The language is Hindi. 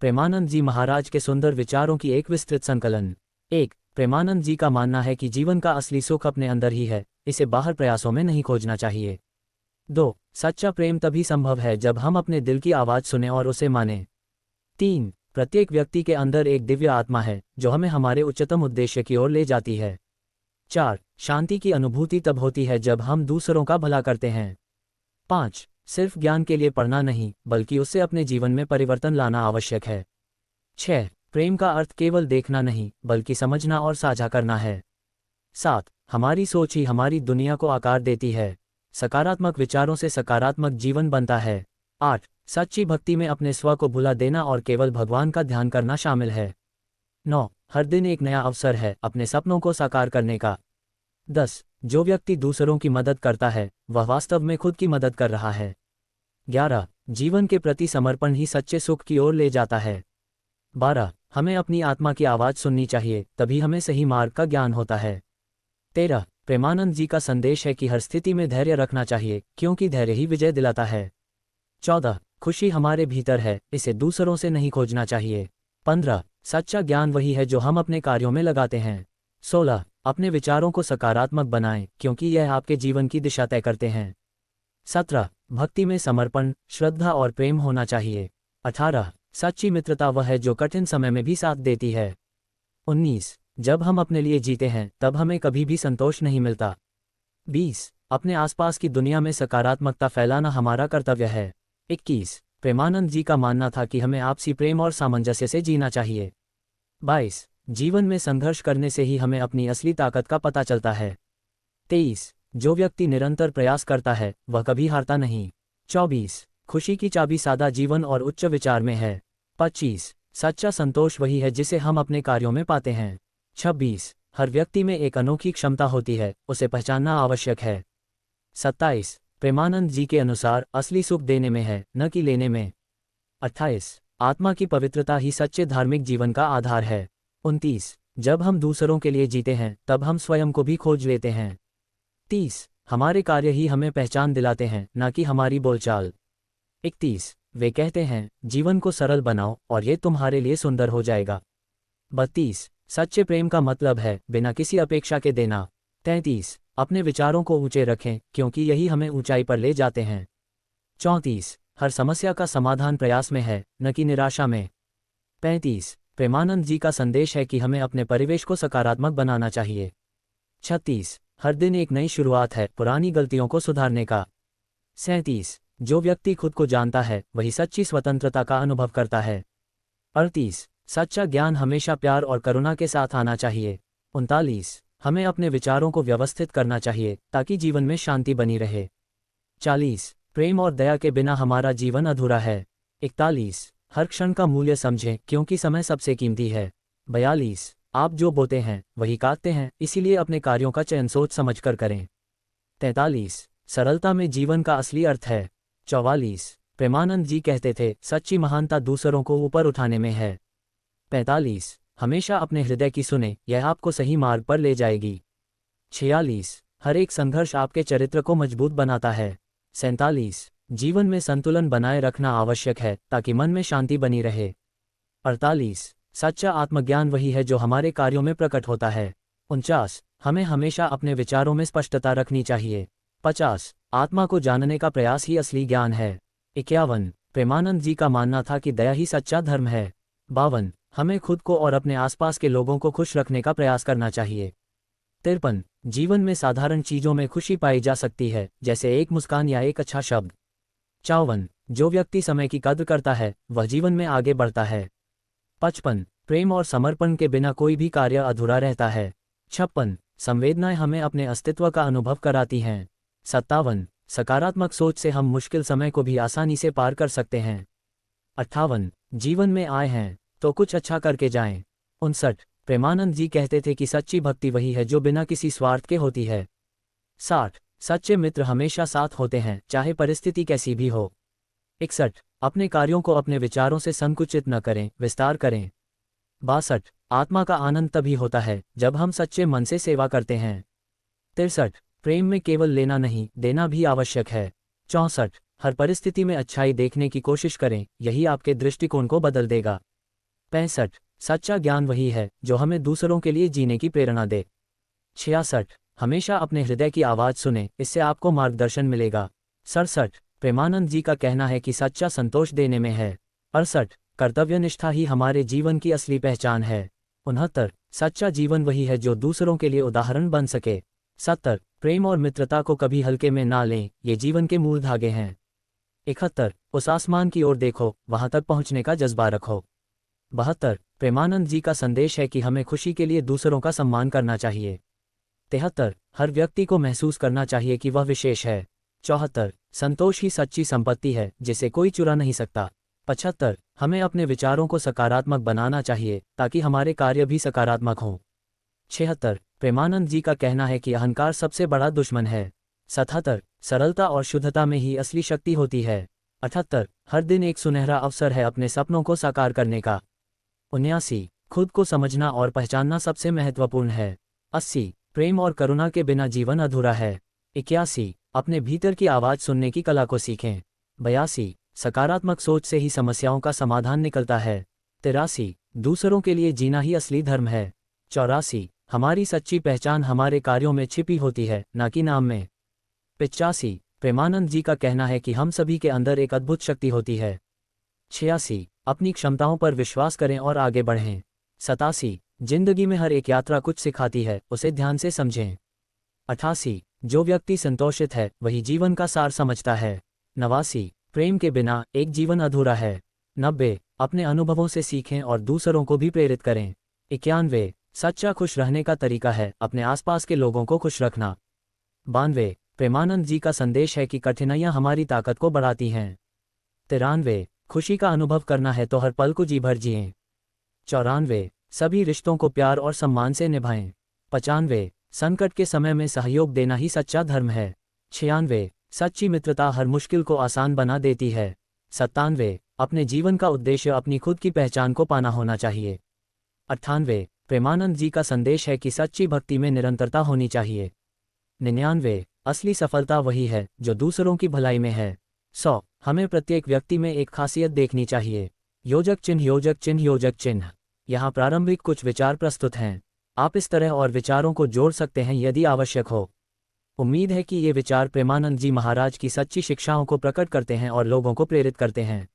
प्रेमानंद जी महाराज के सुंदर विचारों की एक विस्तृत संकलन। 1. प्रेमानंद जी का मानना है कि जीवन का असली सुख अपने अंदर ही है, इसे बाहर प्रयासों में नहीं खोजना चाहिए। 2. सच्चा प्रेम तभी संभव है जब हम अपने दिल की आवाज़ सुने और उसे मानें। 3. प्रत्येक व्यक्ति के अंदर एक दिव्य आत्मा है जो हमें हमारे उच्चतम उद्देश्य की ओर ले जाती है। 4. शांति की अनुभूति तब होती है जब हम दूसरों का भला करते हैं। 5. सिर्फ ज्ञान के लिए पढ़ना नहीं, बल्कि उससे अपने जीवन में परिवर्तन लाना आवश्यक है। 6. प्रेम का अर्थ केवल देखना नहीं, बल्कि समझना और साझा करना है। 7. हमारी सोच ही हमारी दुनिया को आकार देती है। सकारात्मक विचारों से सकारात्मक जीवन बनता है। 8. सच्ची भक्ति में अपने स्व को भुला देना और केवल भगवान का ध्यान करना शामिल है। 9. हर दिन एक नया अवसर है अपने सपनों को साकार करने का। 10. जो व्यक्ति दूसरों की मदद करता है वह वास्तव में खुद की मदद कर रहा है। 11. जीवन के प्रति समर्पण ही सच्चे सुख की ओर ले जाता है। 12. हमें अपनी आत्मा की आवाज़ सुननी चाहिए, तभी हमें सही मार्ग का ज्ञान होता है। 13. प्रेमानंद जी का संदेश है कि हर स्थिति में धैर्य रखना चाहिए, क्योंकि धैर्य ही विजय दिलाता है। 14. खुशी हमारे भीतर है, इसे दूसरों से नहीं खोजना चाहिए। 15. सच्चा ज्ञान वही है जो हम अपने कार्यों में लगाते हैं। 16. अपने विचारों को सकारात्मक बनाएं, क्योंकि यह आपके जीवन की दिशा तय करते हैं। 17. भक्ति में समर्पण, श्रद्धा और प्रेम होना चाहिए। 18. सच्ची मित्रता वह है जो कठिन समय में भी साथ देती है। 19. जब हम अपने लिए जीते हैं तब हमें कभी भी संतोष नहीं मिलता। 20. अपने आसपास की दुनिया में सकारात्मकता फैलाना हमारा कर्तव्य है। 21. प्रेमानंद जी का मानना था कि हमें आपसी प्रेम और सामंजस्य से जीना चाहिए। 22. जीवन में संघर्ष करने से ही हमें अपनी असली ताकत का पता चलता है। 23. जो व्यक्ति निरंतर प्रयास करता है वह कभी हारता नहीं। 24. खुशी की चाबी सादा जीवन और उच्च विचार में है। 25. सच्चा संतोष वही है जिसे हम अपने कार्यों में पाते हैं। 26. हर व्यक्ति में एक अनोखी क्षमता होती है, उसे पहचानना आवश्यक है। 27. प्रेमानंद जी के अनुसार असली सुख देने में है, न कि लेने में। 28. आत्मा की पवित्रता ही सच्चे धार्मिक जीवन का आधार है। 29. जब हम दूसरों के लिए जीते हैं तब हम स्वयं को भी खोज लेते हैं। 30. हमारे कार्य ही हमें पहचान दिलाते हैं, न कि हमारी बोलचाल। 31. वे कहते हैं जीवन को सरल बनाओ और ये तुम्हारे लिए सुंदर हो जाएगा। 32. सच्चे प्रेम का मतलब है बिना किसी अपेक्षा के देना। 33. अपने विचारों को ऊंचे रखें, क्योंकि यही हमें ऊंचाई पर ले जाते हैं। 34. हर समस्या का समाधान प्रयास में है, न कि निराशा में। 35. प्रेमानंद जी का संदेश है कि हमें अपने परिवेश को सकारात्मक बनाना चाहिए। 36. हर दिन एक नई शुरुआत है पुरानी गलतियों को सुधारने का। 37. जो व्यक्ति खुद को जानता है वही सच्ची स्वतंत्रता का अनुभव करता है। 38. सच्चा ज्ञान हमेशा प्यार और करुणा के साथ आना चाहिए। 39. हमें अपने विचारों को व्यवस्थित करना चाहिए ताकि जीवन में शांति बनी रहे। 40. प्रेम और दया के बिना हमारा जीवन अधूरा है। 41. हर क्षण का मूल्य समझें, क्योंकि समय सबसे कीमती है। 42. आप जो बोते हैं वही काटते हैं, इसीलिए अपने कार्यों का चयन सोच समझकर करें। 43. सरलता में जीवन का असली अर्थ है। 44. प्रेमानंद जी कहते थे सच्ची महानता दूसरों को ऊपर उठाने में है। 45. हमेशा अपने हृदय की सुने, यह आपको सही मार्ग पर ले जाएगी। 46. हर एक संघर्ष आपके चरित्र को मजबूत बनाता है। 47. जीवन में संतुलन बनाए रखना आवश्यक है ताकि मन में शांति बनी रहे। 48. सच्चा आत्मज्ञान वही है जो हमारे कार्यों में प्रकट होता है। 49. हमें हमेशा अपने विचारों में स्पष्टता रखनी चाहिए। 50. आत्मा को जानने का प्रयास ही असली ज्ञान है। 51. प्रेमानंद जी का मानना था कि दया ही सच्चा धर्म है। 52. हमें खुद को और अपने आसपास के लोगों को खुश रखने का प्रयास करना चाहिए। 53. जीवन में साधारण चीजों में खुशी पाई जा सकती है, जैसे एक मुस्कान या एक अच्छा शब्द। 54. जो व्यक्ति समय की कद्र करता है वह जीवन में आगे बढ़ता है। 55. प्रेम और समर्पण के बिना कोई भी कार्य अधूरा रहता है। 56. संवेदनाएं हमें अपने अस्तित्व का अनुभव कराती हैं। 57. सकारात्मक सोच से हम मुश्किल समय को भी आसानी से पार कर सकते हैं। 58. जीवन में आए हैं तो कुछ अच्छा करके जाएं। 59. प्रेमानंद जी कहते थे कि सच्ची भक्ति वही है जो बिना किसी स्वार्थ के होती है। 60. सच्चे मित्र हमेशा साथ होते हैं, चाहे परिस्थिति कैसी भी हो। 61. अपने कार्यों को अपने विचारों से संकुचित न करें, विस्तार करें। 62. आत्मा का आनंद तभी होता है जब हम सच्चे मन से सेवा करते हैं। 63. प्रेम में केवल लेना नहीं, देना भी आवश्यक है। 64. हर परिस्थिति में अच्छाई देखने की कोशिश करें, यही आपके दृष्टिकोण को बदल देगा। 65 सच्चा ज्ञान वही है जो हमें दूसरों के लिए जीने की प्रेरणा दे। 66 हमेशा अपने हृदय की आवाज़ सुने, इससे आपको मार्गदर्शन मिलेगा। 67 प्रेमानंद जी का कहना है कि सच्चा संतोष देने में है। 68 कर्तव्यनिष्ठा ही हमारे जीवन की असली पहचान है। 69 सच्चा जीवन वही है जो दूसरों के लिए उदाहरण बन सके। 70 प्रेम और मित्रता को कभी हल्के में ना लें, ये जीवन के मूल धागे हैं। 71 उस आसमान की ओर देखो, वहां तक पहुंचने का जज्बा रखो। 72 प्रेमानंद जी का संदेश है कि हमें खुशी के लिए दूसरों का सम्मान करना चाहिए। 73 हर व्यक्ति को महसूस करना चाहिए कि वह विशेष है। 74 संतोष ही सच्ची संपत्ति है जिसे कोई चुरा नहीं सकता। 75 हमें अपने विचारों को सकारात्मक बनाना चाहिए ताकि हमारे कार्य भी सकारात्मक हों। 76 प्रेमानंद जी का कहना है कि अहंकार सबसे बड़ा दुश्मन है। 77 सरलता और शुद्धता में ही असली शक्ति होती है। 78 हर दिन एक सुनहरा अवसर है अपने सपनों को साकार करने का। 79 खुद को समझना और पहचानना सबसे महत्वपूर्ण है। 80 प्रेम और करुणा के बिना जीवन अधूरा है। 81 अपने भीतर की आवाज़ सुनने की कला को सीखें। 82 सकारात्मक सोच से ही समस्याओं का समाधान निकलता है। 83 दूसरों के लिए जीना ही असली धर्म है। 84 हमारी सच्ची पहचान हमारे कार्यों में छिपी होती है, न कि नाम में। 85 प्रेमानंद जी का कहना है कि हम सभी के अंदर एक अद्भुत शक्ति होती है। 86 अपनी क्षमताओं पर विश्वास करें और आगे बढ़ें। 87 जिंदगी में हर एक यात्रा कुछ सिखाती है, उसे ध्यान से समझें। 88 जो व्यक्ति संतोषित है वही जीवन का सार समझता है। 89 प्रेम के बिना एक जीवन अधूरा है। 90 अपने अनुभवों से सीखें और दूसरों को भी प्रेरित करें। 91 सच्चा खुश रहने का तरीका है अपने आसपास के लोगों को खुश रखना। 92 प्रेमानंद जी का संदेश है कि कठिनाइयां हमारी ताकत को बढ़ाती हैं। 93 खुशी का अनुभव करना है तो हर पल को जी भर जिएं। 94 सभी रिश्तों को प्यार और सम्मान से निभाएं। 95 संकट के समय में सहयोग देना ही सच्चा धर्म है। 96 सच्ची मित्रता हर मुश्किल को आसान बना देती है। 97 अपने जीवन का उद्देश्य अपनी खुद की पहचान को पाना होना चाहिए। 98 प्रेमानंद जी का संदेश है कि सच्ची भक्ति में निरंतरता होनी चाहिए। 99 असली सफलता वही है जो दूसरों की भलाई में है। 100 हमें प्रत्येक व्यक्ति में एक खासियत देखनी चाहिए। योजक चिन्ह योजक चिन्ह योजक चिन्ह। यहाँ प्रारंभिक कुछ विचार प्रस्तुत हैं। आप इस तरह और विचारों को जोड़ सकते हैं यदि आवश्यक हो। उम्मीद है कि ये विचार प्रेमानंद जी महाराज की सच्ची शिक्षाओं को प्रकट करते हैं और लोगों को प्रेरित करते हैं।